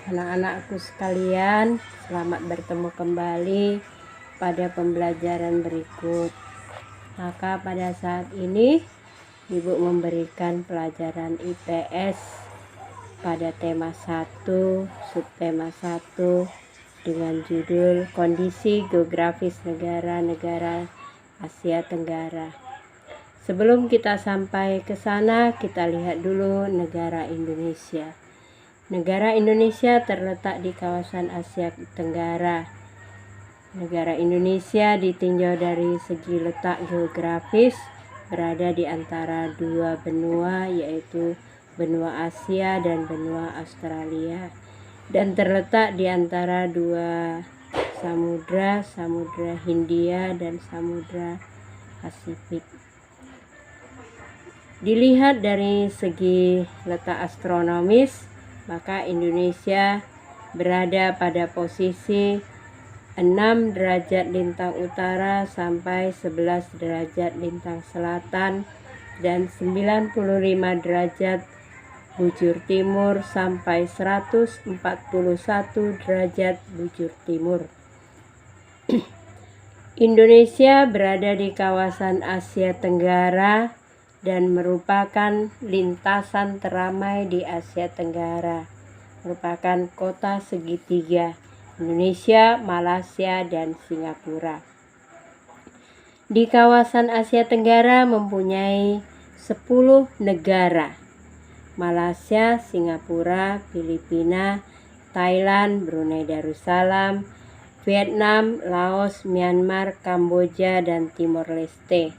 Anak-anakku sekalian, selamat bertemu kembali pada pembelajaran berikut. Maka pada saat ini Ibu memberikan pelajaran IPS pada tema 1, subtema 1 dengan judul Kondisi Geografis Negara-negara Asia Tenggara. Sebelum kita sampai ke sana, kita lihat dulu negara Indonesia. Negara Indonesia terletak di kawasan Asia Tenggara. Negara Indonesia ditinjau dari segi letak geografis berada di antara dua benua, yaitu benua Asia dan benua Australia, dan terletak di antara dua samudra, Samudra Hindia dan Samudra Pasifik. Dilihat dari segi letak astronomis, maka Indonesia berada pada posisi 6 derajat lintang utara sampai 11 derajat lintang selatan dan 95 derajat bujur timur sampai 141 derajat bujur timur. Indonesia berada di kawasan Asia Tenggara dan merupakan lintasan teramai di Asia Tenggara. Merupakan kota segitiga Indonesia, Malaysia, dan Singapura. Di kawasan Asia Tenggara mempunyai 10 negara: Malaysia, Singapura, Filipina, Thailand, Brunei Darussalam, Vietnam, Laos, Myanmar, Kamboja, dan Timor Leste.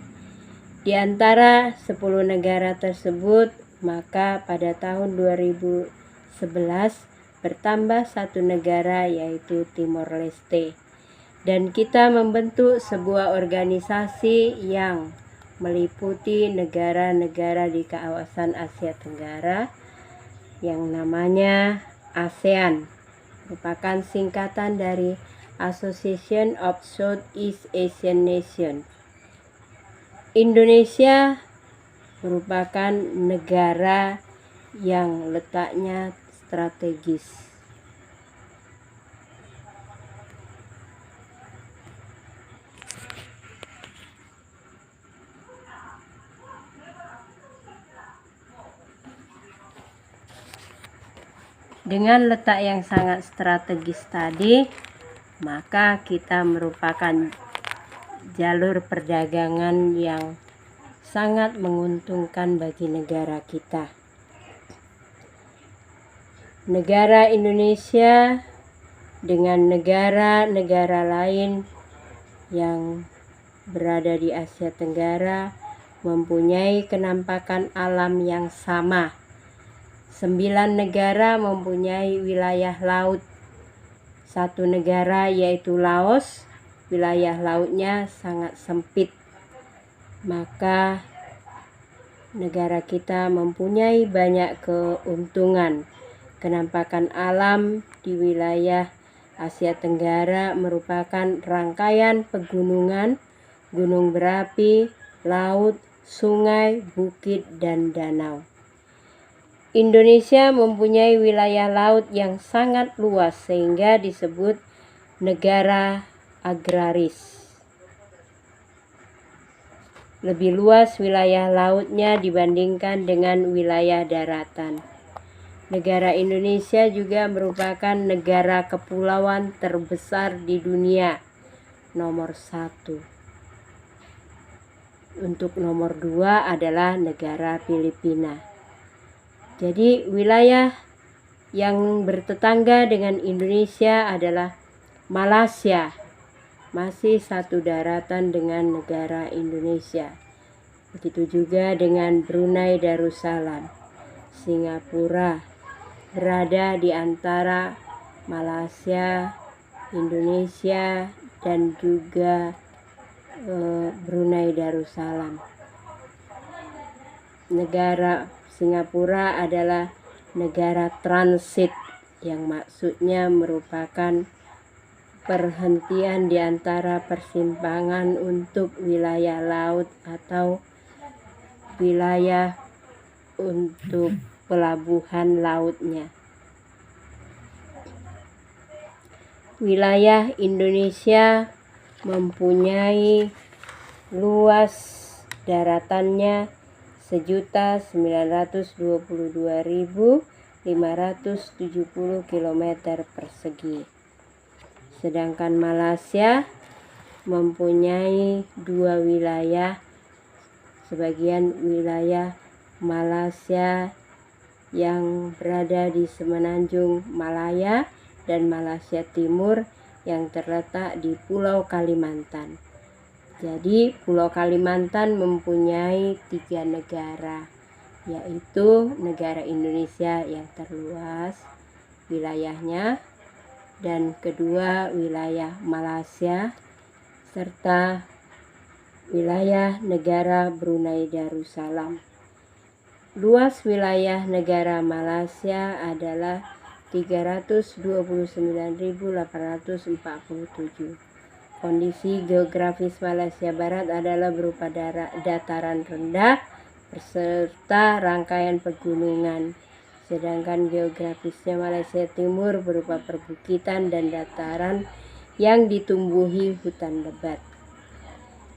Di antara 10 negara tersebut, maka pada tahun 2011 bertambah satu negara, yaitu Timor Leste. Dan kita membentuk sebuah organisasi yang meliputi negara-negara di kawasan Asia Tenggara yang namanya ASEAN. Merupakan singkatan dari Association of Southeast Asian Nations. Indonesia merupakan negara yang letaknya strategis. Dengan letak yang sangat strategis tadi, maka kita merupakan jalur perdagangan yang sangat menguntungkan bagi negara kita. Negara Indonesia dengan negara-negara lain yang berada di Asia Tenggara mempunyai kenampakan alam yang sama. 9 negara mempunyai wilayah laut. 1 negara yaitu Laos, wilayah lautnya sangat sempit. Maka negara kita mempunyai banyak keuntungan. Kenampakan alam di wilayah Asia Tenggara merupakan rangkaian pegunungan, gunung berapi, laut, sungai, bukit, dan danau. Indonesia mempunyai wilayah laut yang sangat luas sehingga disebut negara agraris. Lebih luas wilayah lautnya dibandingkan dengan wilayah daratan. Negara Indonesia juga merupakan negara kepulauan terbesar di dunia, nomor 1. Untuk nomor 2 adalah negara Filipina. Jadi wilayah yang bertetangga dengan Indonesia adalah Malaysia, masih satu daratan dengan negara Indonesia. Begitu juga dengan Brunei Darussalam. Singapura berada di antara Malaysia, Indonesia, dan juga Brunei Darussalam. Negara Singapura adalah negara transit, yang maksudnya merupakan perhentian di antara persimpangan untuk wilayah laut atau wilayah untuk pelabuhan lautnya. Wilayah Indonesia mempunyai luas daratannya 1.922.570 km persegi. Sedangkan Malaysia mempunyai dua wilayah. Sebagian wilayah Malaysia yang berada di Semenanjung Malaya dan Malaysia Timur yang terletak di Pulau Kalimantan. Jadi Pulau Kalimantan mempunyai 3 negara, yaitu negara Indonesia yang terluas wilayahnya, dan kedua wilayah Malaysia, serta wilayah negara Brunei Darussalam. Luas wilayah negara Malaysia adalah 329.847. Kondisi geografis Malaysia Barat adalah berupa dataran rendah beserta rangkaian pegunungan. Sedangkan geografisnya Malaysia Timur berupa perbukitan dan dataran yang ditumbuhi hutan lebat.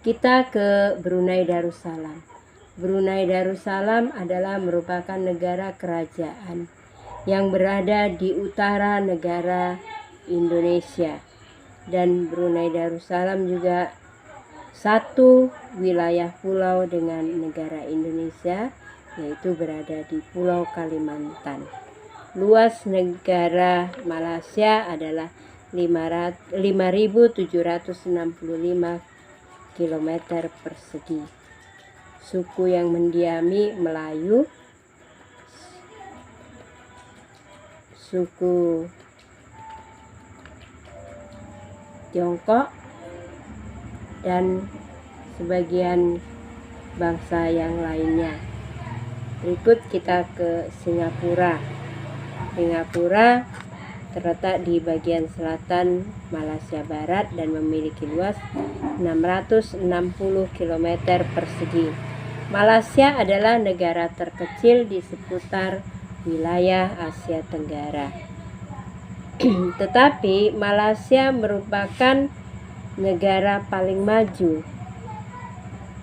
Kita ke Brunei Darussalam. Brunei Darussalam adalah merupakan negara kerajaan yang berada di utara negara Indonesia. Dan Brunei Darussalam juga satu wilayah pulau dengan negara Indonesia, yaitu berada di Pulau Kalimantan. Luas negara Malaysia adalah 5.765 km persegi. Suku yang mendiami Melayu, suku Tiongkok, dan sebagian bangsa yang lainnya. Berikut kita ke Singapura. Singapura terletak di bagian selatan Malaysia Barat dan memiliki luas 660 km persegi. Malaysia adalah negara terkecil di seputar wilayah Asia Tenggara. Tetapi Malaysia merupakan negara paling maju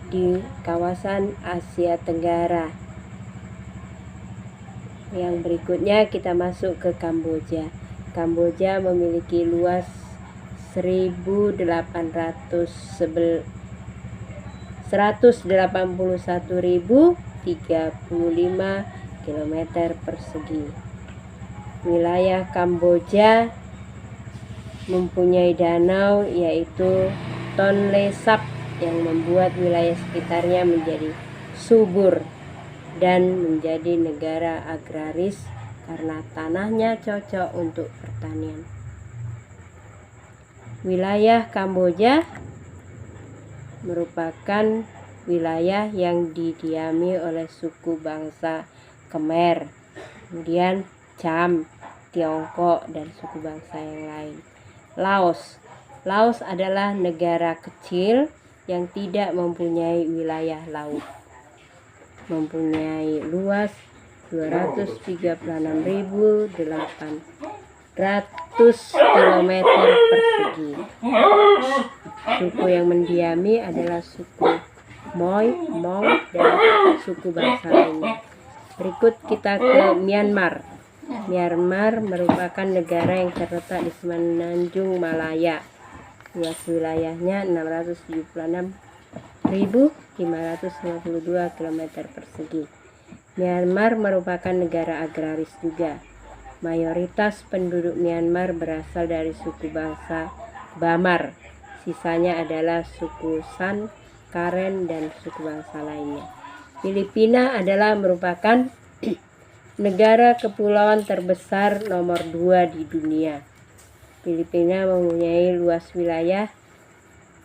di kawasan Asia Tenggara. Yang berikutnya kita masuk ke Kamboja. Kamboja memiliki luas 181.035 km persegi. Wilayah Kamboja mempunyai danau yaitu Tonle Sap yang membuat wilayah sekitarnya menjadi subur dan menjadi negara agraris karena tanahnya cocok untuk pertanian. Wilayah Kamboja merupakan wilayah yang didiami oleh suku bangsa Khmer, kemudian Cham, Tiongkok, dan suku bangsa yang lain. Laos adalah negara kecil yang tidak mempunyai wilayah laut. Mempunyai luas 236.800 km persegi. Suku yang mendiami adalah suku Moi, Hmong, dan suku bangsa lainnya. Berikut kita ke Myanmar. Myanmar merupakan negara yang terletak di Semenanjung Malaya. Luas wilayahnya 676.552 km persegi. Myanmar merupakan negara agraris juga. Mayoritas penduduk Myanmar berasal dari suku bangsa Bamar. Sisanya adalah suku San, Karen, dan suku bangsa lainnya. Filipina adalah merupakan negara kepulauan terbesar nomor 2 di dunia. Filipina mempunyai luas wilayah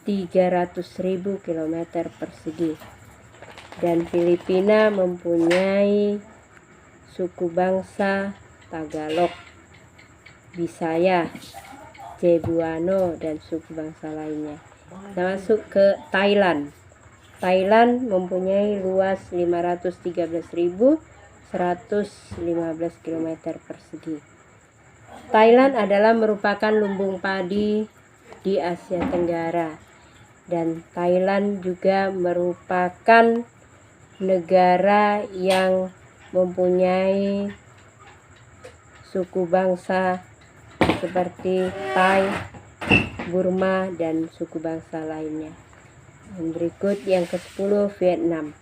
300.000 km persegi. Dan Filipina mempunyai suku bangsa Tagalog, Bisaya, Cebuano, dan suku bangsa lainnya. Kita masuk ke Thailand. Thailand mempunyai luas 513.115 km persegi. Thailand adalah merupakan lumbung padi di Asia Tenggara, dan Thailand juga merupakan negara yang mempunyai suku bangsa seperti Thai, Burma, dan suku bangsa lainnya. Dan berikut yang ke-10, Vietnam.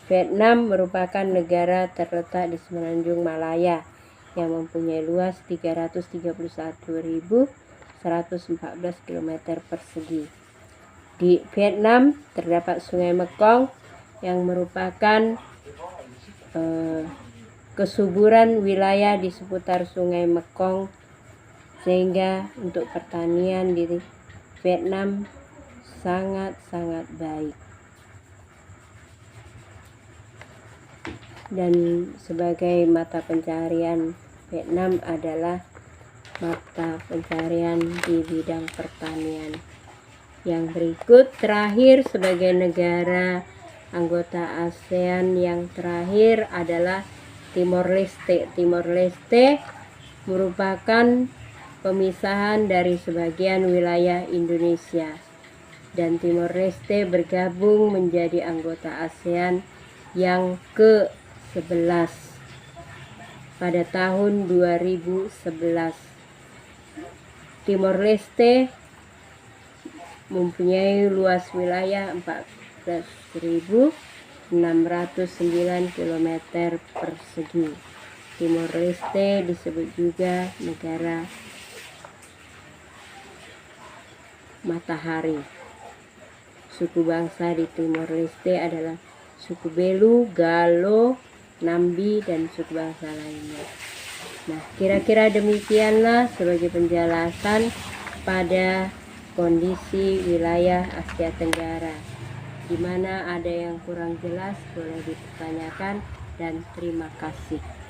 Vietnam merupakan negara terletak di semenanjung Malaya yang mempunyai luas 331.114 km persegi. Di Vietnam terdapat Sungai Mekong yang merupakan kesuburan wilayah di seputar Sungai Mekong, sehingga untuk pertanian di Vietnam sangat-sangat baik. Dan sebagai mata pencarian Vietnam adalah mata pencarian di bidang pertanian. Yang berikut terakhir sebagai negara anggota ASEAN yang terakhir adalah Timor Leste. Timor Leste merupakan pemisahan dari sebagian wilayah Indonesia, dan Timor Leste bergabung menjadi anggota ASEAN yang ke-11 pada tahun 2011. Timor Leste mempunyai luas wilayah 14.609 km persegi. Timor Leste disebut juga negara matahari. Suku bangsa di Timor Leste adalah suku Belu, Galo, Nambi, dan suku bangsa lainnya. Nah, kira-kira demikianlah sebagai penjelasan pada kondisi wilayah Asia Tenggara. Di mana ada yang kurang jelas boleh dipertanyakan, dan terima kasih.